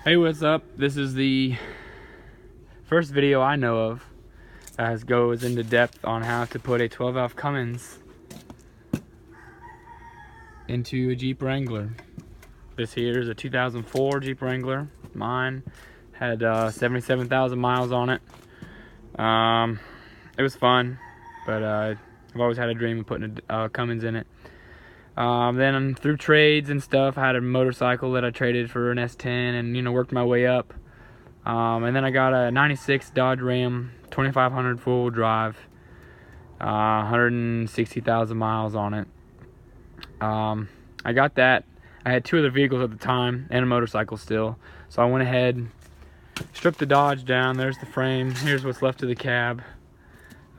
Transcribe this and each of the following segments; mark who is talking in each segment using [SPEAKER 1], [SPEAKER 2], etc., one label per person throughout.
[SPEAKER 1] Hey, what's up? This is the first video I know of that goes into depth on how to put a 12-valve Cummins into a Jeep Wrangler. This here is a 2004 Jeep Wrangler. Mine had 77,000 miles on it. It was fun, but I've always had a dream of putting a Cummins in it. Then through trades and stuff, I had a motorcycle that I traded for an S10 and worked my way up. And then I got a 96 Dodge Ram 2500 four-wheel drive, 160,000 miles on it. I got that. I had two other vehicles at the time and a motorcycle still, so I went ahead, stripped the Dodge down. There's the frame. Here's what's left of the cab.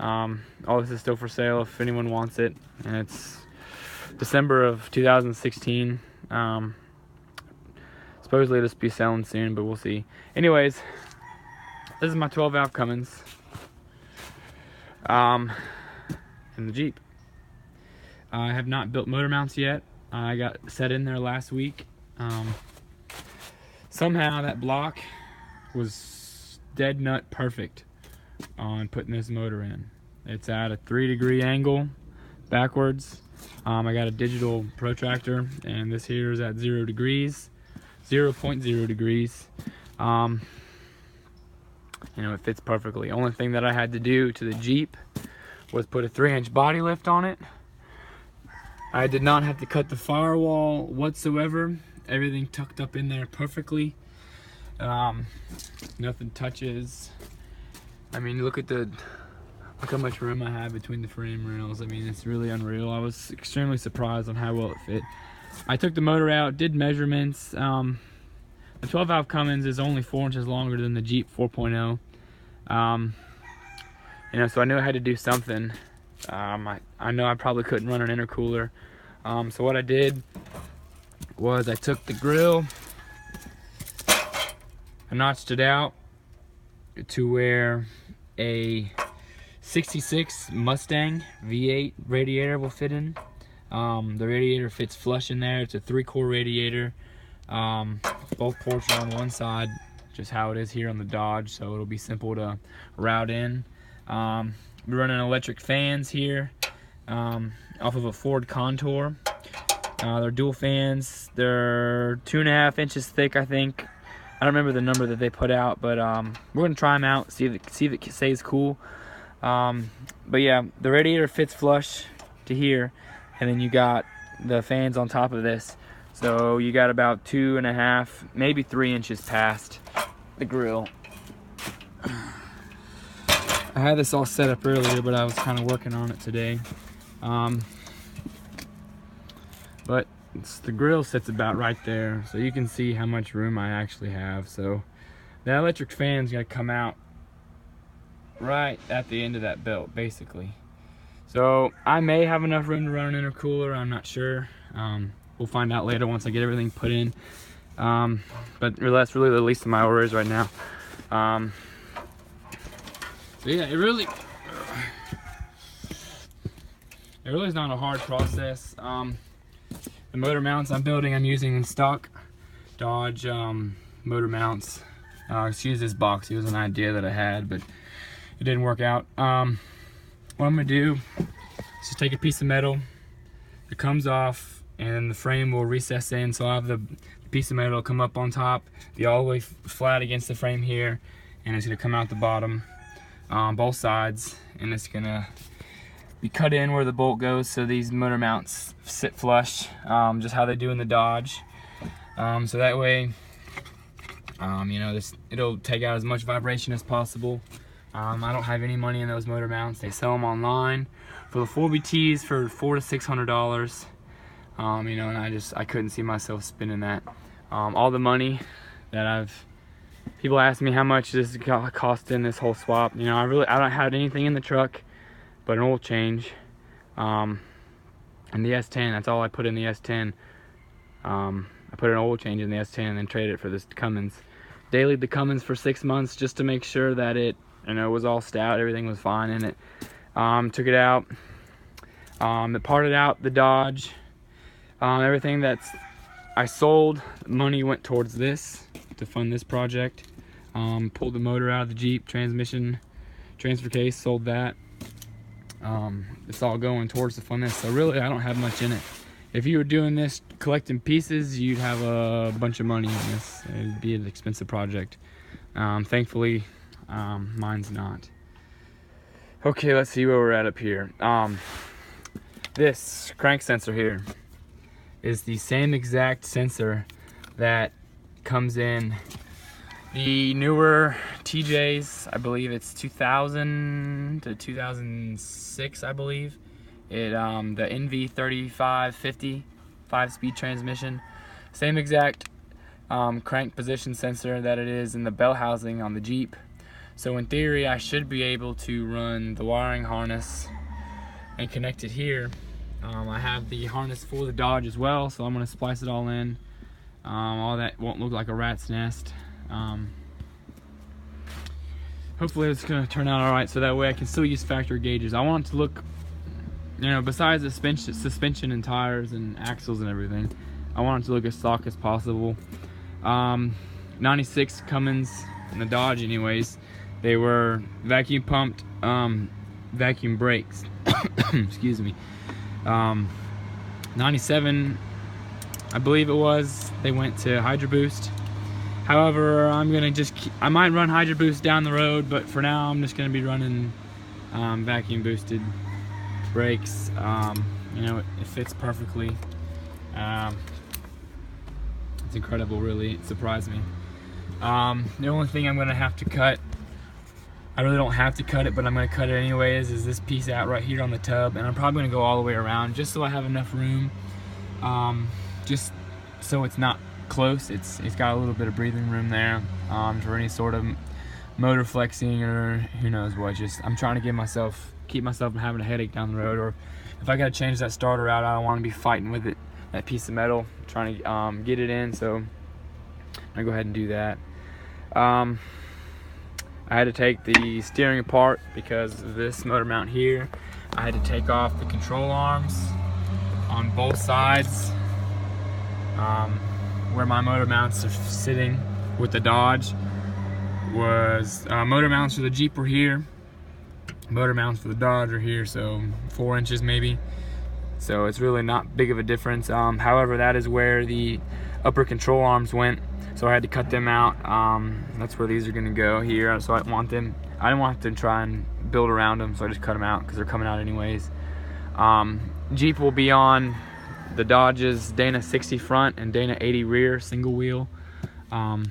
[SPEAKER 1] All this is still for sale if anyone wants it, and it's December of 2016. Supposedly this will be selling soon, but we'll see. Anyways, this is my 12-valve Cummins in the Jeep. I have not built motor mounts yet. I got set in there last week. Somehow that block was dead nut perfect on putting this motor in. It's at a 3-degree angle backwards. I got a digital protractor, and this here is at 0 degrees, 0.0 degrees. It fits perfectly. Only thing that I had to do to the Jeep was put a 3-inch body lift on it. I did not have to cut the firewall whatsoever. Everything tucked up in there perfectly. Nothing touches. I mean, look how much room I have between the frame rails. I mean, it's really unreal. I was extremely surprised on how well it fit. I took the motor out, did measurements. The 12-valve Cummins is only 4 inches longer than the Jeep 4.0. So I knew I had to do something. I know I probably couldn't run an intercooler. So what I did was I took the grill, I notched it out to where a 66 Mustang V8 radiator will fit in. The radiator fits flush in there. It's a 3-core radiator. Both ports are on one side, just how it is here on the Dodge, so it'll be simple to route in. We're running electric fans here off of a Ford Contour. They're dual fans. They're 2.5 inches thick, I think. I don't remember the number that they put out, but we're gonna try them out, see if it stays cool. But yeah, the radiator fits flush to here, and then you got the fans on top of this. So you got about 2.5, maybe 3 inches past the grill. I had this all set up earlier, but I was kind of working on it today. But the grill sits about right there, so you can see how much room I actually have. So the electric fan's gonna come out right at the end of that belt, basically. So I may have enough room to run an intercooler. I'm not sure. We'll find out later once I get everything put in. But that's really the least of my worries right now. So yeah, it really is not a hard process. The motor mounts I'm building, I'm using stock Dodge motor mounts. Excuse this box, it was an idea that I had, but it didn't work out. What I'm gonna do is just take a piece of metal that comes off, and the frame will recess in, so I'll have the piece of metal come up on top, be all the way flat against the frame here, and it's gonna come out the bottom, both sides, and it's gonna be cut in where the bolt goes, so these motor mounts sit flush, just how they do in the Dodge. So that way, it'll take out as much vibration as possible. I don't have any money in those motor mounts. They sell them online for the 4BTs for $400 to $600. And I couldn't see myself spending that. All the money that people ask me how much this cost in this whole swap. I don't have anything in the truck but an oil change, and the S10. That's all I put in the S10. I put an oil change in the S10 and then traded it for this Cummins. Dailied the Cummins for 6 months just to make sure that it was all stout, everything was fine in it. Took it out, it parted out the Dodge. Everything that's I sold, money went towards this. to fund this project. Pulled the motor out of the Jeep, transmission, transfer case, sold that. It's all going towards to fund this. So really, I don't have much in it. If you were doing this, collecting pieces, you'd have a bunch of money in this. It'd be an expensive project. Thankfully, mine's not. Okay, let's see where we're at up here. This crank sensor here is the same exact sensor that comes in the newer TJs. I believe it's 2000 to 2006, I believe. The NV3550 5-speed transmission. Same exact crank position sensor that it is in the bell housing on the Jeep. So in theory, I should be able to run the wiring harness and connect it here. I have the harness for the Dodge as well, so I'm going to splice it all in. All that won't look like a rat's nest. Hopefully it's going to turn out alright, so that way I can still use factory gauges. I want it to look, you know, besides the suspension and tires and axles and everything, I want it to look as stock as possible. 96 Cummins and the Dodge anyways, they were vacuum pumped vacuum brakes. Excuse me. 97, I believe it was, they went to Hydro Boost. However, I might run Hydro Boost down the road, but for now I'm just gonna be running vacuum boosted brakes. You know, it fits perfectly. It's incredible, really. It surprised me. The only thing I'm gonna have to cut, I really don't have to cut it, but I'm gonna cut it anyways, is this piece out right here on the tub, and I'm probably gonna go all the way around just so I have enough room, just so it's not close. It's got a little bit of breathing room there for any sort of motor flexing or who knows what. Just I'm trying to keep myself from having a headache down the road, or if I gotta change that starter out, I don't want to be fighting with it, that piece of metal, trying to get it in. So I'm gonna go ahead and do that. I had to take the steering apart because of this motor mount here. I had to take off the control arms on both sides. Where my motor mounts are sitting with the Dodge was motor mounts for the Jeep were here. Motor mounts for the Dodge are here, so 4 inches maybe. So it's really not big of a difference. However, that is where the upper control arms went. So I had to cut them out. That's where these are gonna go here. So I didn't want to try and build around them, so I just cut them out because they're coming out anyways. Jeep will be on the Dodge's Dana 60 front and Dana 80 rear, single wheel. And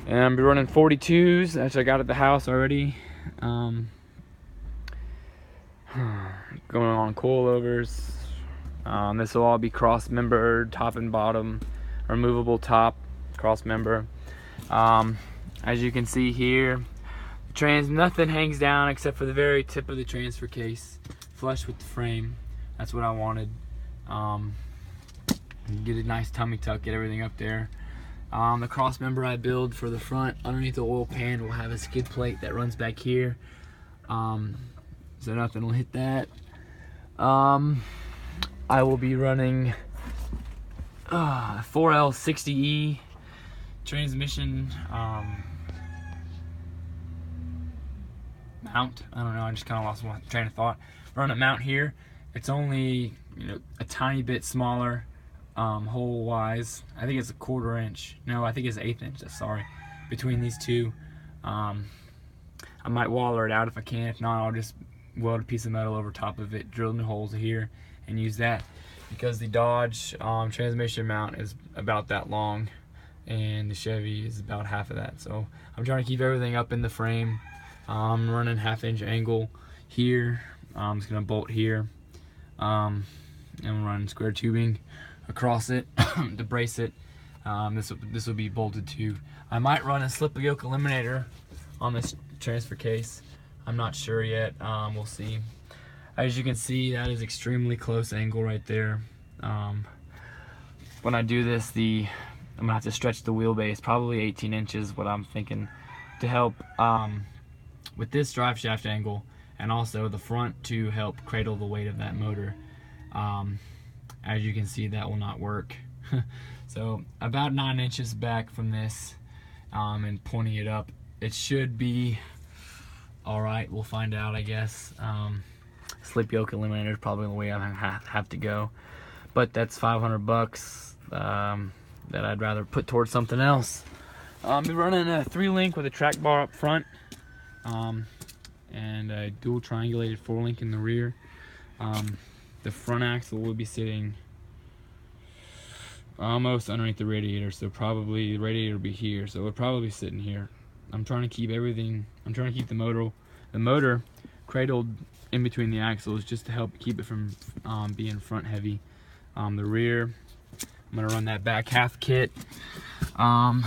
[SPEAKER 1] I'm running 42s, which I got at the house already. Going on coilovers. This will all be cross-membered, top and bottom, removable top, cross-member. As you can see here, nothing hangs down except for the very tip of the transfer case, flush with the frame. That's what I wanted. Get a nice tummy tuck, get everything up there. The cross member I build for the front, underneath the oil pan, will have a skid plate that runs back here. So nothing will hit that. I will be running 4L60E transmission mount. I don't know, I just kind of lost my train of thought. Run a mount here. It's only, you know, a tiny bit smaller hole wise. I think it's a 1/4 inch. No, I think it's 1/8 inch. Sorry, between these two. I might waller it out if I can. If not, I'll just weld a piece of metal over top of it, drill new holes here, and use that. Because the Dodge transmission mount is about that long, and the Chevy is about half of that. So I'm trying to keep everything up in the frame. I'm running 1/2 inch angle here. I'm just gonna bolt here. And I'm running square tubing across it to brace it. This will be bolted to. I might run a slip yoke eliminator on this transfer case. I'm not sure yet. We'll see. As you can see, that is extremely close angle right there. When I do this, I'm gonna have to stretch the wheelbase, probably 18 inches, what I'm thinking, to help with this drive shaft angle, and also the front to help cradle the weight of that motor. As you can see, that will not work So about 9 inches back from this, and pointing it up. It should be all right. We'll find out, I guess. Slip yoke eliminator is probably the way I have to go, but that's $500 that I'd rather put towards something else. I'm running a 3-link with a track bar up front, and a dual triangulated 4-link in the rear. The front axle will be sitting almost underneath the radiator, so probably the radiator will be here, so it'll probably be sitting here. I'm trying to keep the motor cradled in between the axles just to help keep it from being front heavy. The rear, I'm gonna run that back half kit. I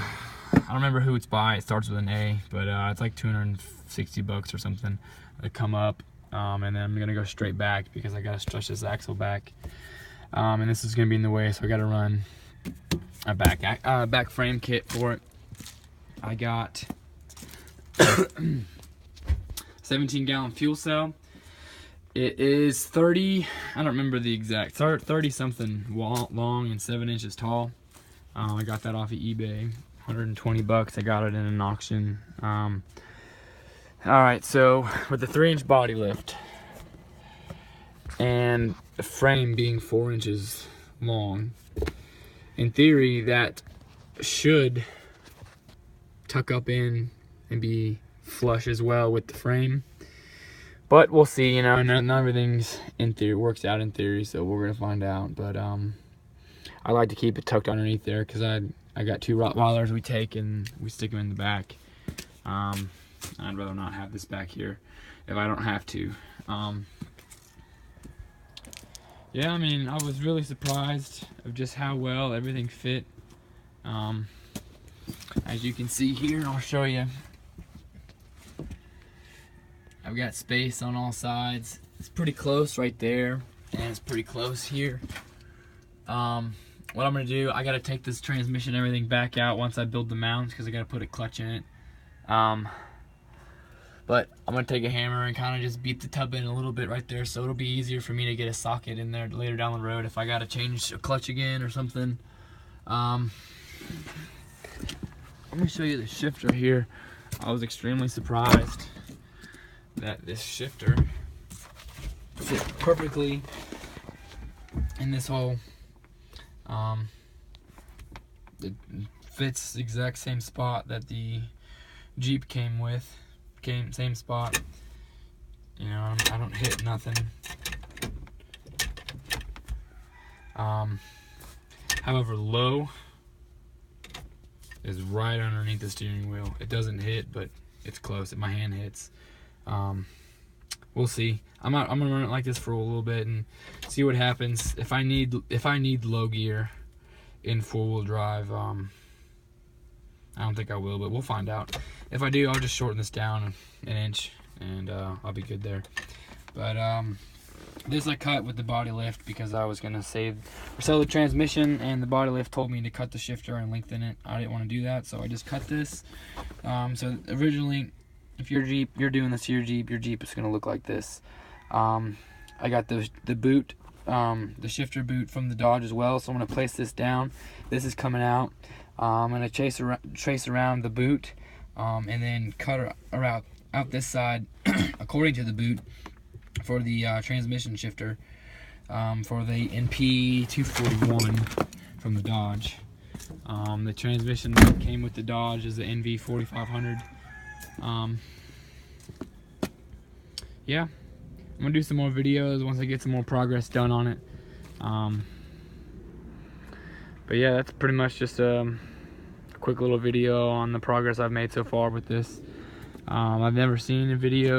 [SPEAKER 1] don't remember who it's by. It starts with an A, but it's like $260 or something to come up, and then I'm gonna go straight back because I gotta stretch this axle back, and this is gonna be in the way, so I gotta run a back frame kit for it. I got 17-gallon fuel cell. It is 30, I don't remember the exact, 30 something long and 7 inches tall. I got that off of eBay, $120. I got it in an auction. All right, so with the 3-inch body lift and the frame being 4 inches long, in theory that should tuck up in and be flush as well with the frame, but we'll see. You know, not everything's in theory works out in theory, so we're gonna find out. But I like to keep it tucked underneath there because I got 2 Rottweilers we take and we stick them in the back. I'd rather not have this back here if I don't have to. Yeah, I mean, I was really surprised of just how well everything fit. As you can see here, I'll show you. I've got space on all sides. It's pretty close right there, and it's pretty close here. What I'm gonna do, I gotta take this transmission and everything back out once I build the mounts because I gotta put a clutch in it. But I'm gonna take a hammer and kind of just beat the tub in a little bit right there, so it'll be easier for me to get a socket in there later down the road if I gotta change a clutch again or something. I'm gonna show you the shifter here. I was extremely surprised that this shifter fit perfectly in this hole. It fits the exact same spot that the Jeep came with. Same spot. You know, I don't hit nothing. However, low is right underneath the steering wheel. It doesn't hit, but it's close. My hand hits. We'll see. I'm gonna run it like this for a little bit and see what happens. If I need low gear in 4-wheel drive, I don't think I will, but we'll find out. If I do, I'll just shorten this down an inch and I'll be good there. But this I cut with the body lift because I was gonna sell the transmission, and the body lift told me to cut the shifter and lengthen it. I didn't want to do that, so I just cut this. So originally, if you're doing this to your Jeep is gonna look like this. I got the boot, the shifter boot from the Dodge as well, so I'm gonna place this down. This is coming out. I'm gonna trace around the boot, and then cut out this side according to the boot for the transmission shifter, for the NP 241 from the Dodge. The transmission that came with the Dodge is the NV 4500. Yeah, I'm gonna do some more videos once I get some more progress done on it. But yeah, that's pretty much just a quick little video on the progress I've made so far with this. I've never seen a video